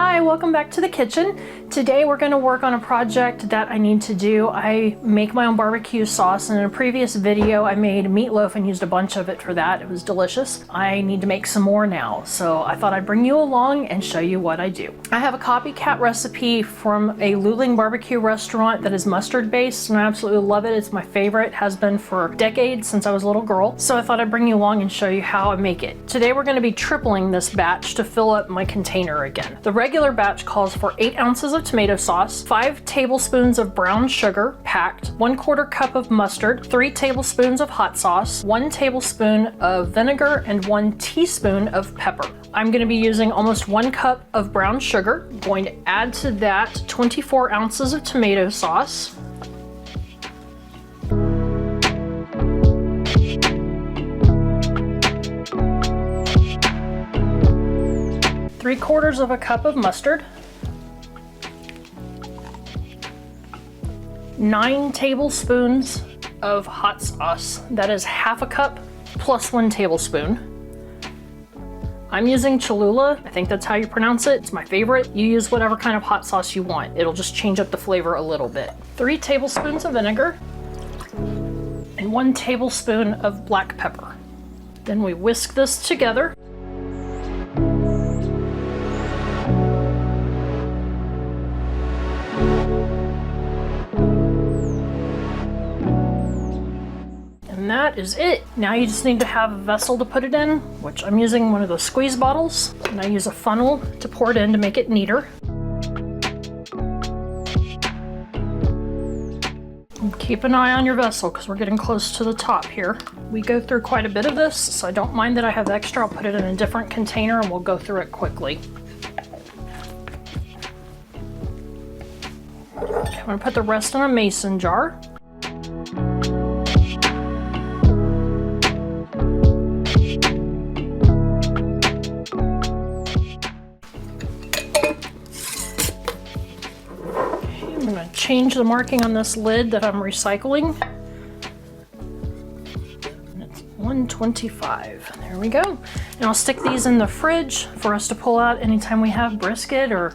Hi, welcome back to the kitchen. Today we're going to work on a project that I need to do. I make my own barbecue sauce, and in a previous video I made meatloaf and used a bunch of it for that. It was delicious. I need to make some more now, so I thought I'd bring you along and show you what I do. I have a copycat recipe from a Luling barbecue restaurant that is mustard based, and I absolutely love it. It's my favorite, has been for decades since I was a little girl, so I thought I'd bring you along and show you how I make it. Today we're going to be tripling this batch to fill up my container again. The regular batch calls for 8 ounces of tomato sauce, 5 tablespoons of brown sugar packed, 1/4 cup of mustard, 3 tablespoons of hot sauce, 1 tablespoon of vinegar, and 1 teaspoon of pepper. I'm going to be using almost 1 cup of brown sugar. I'm going to add to that 24 ounces of tomato sauce. Three-quarters of a cup of mustard, 9 tablespoons of hot sauce. That is half a cup plus 1 tablespoon. I'm using Cholula. I think that's how you pronounce it. It's my favorite. You use whatever kind of hot sauce you want. It'll just change up the flavor a little bit. 3 tablespoons of vinegar and 1 tablespoon of black pepper. Then we whisk this together. And that is it. Now you just need to have a vessel to put it in, which I'm using one of those squeeze bottles, and I use a funnel to pour it in to make it neater. And keep an eye on your vessel because we're getting close to the top here. We go through quite a bit of this, so I don't mind that I have extra. I'll put it in a different container and we'll go through it quickly. Okay, I'm gonna put the rest in a mason jar. I'm going to change the marking on this lid that I'm recycling. And it's 125. There we go. And I'll stick these in the fridge for us to pull out anytime we have brisket or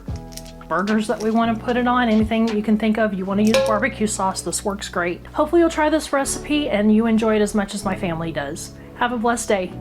burgers that we want to put it on. Anything you can think of you want to use barbecue sauce, this works great. Hopefully you'll try this recipe and you enjoy it as much as my family does. Have a blessed day.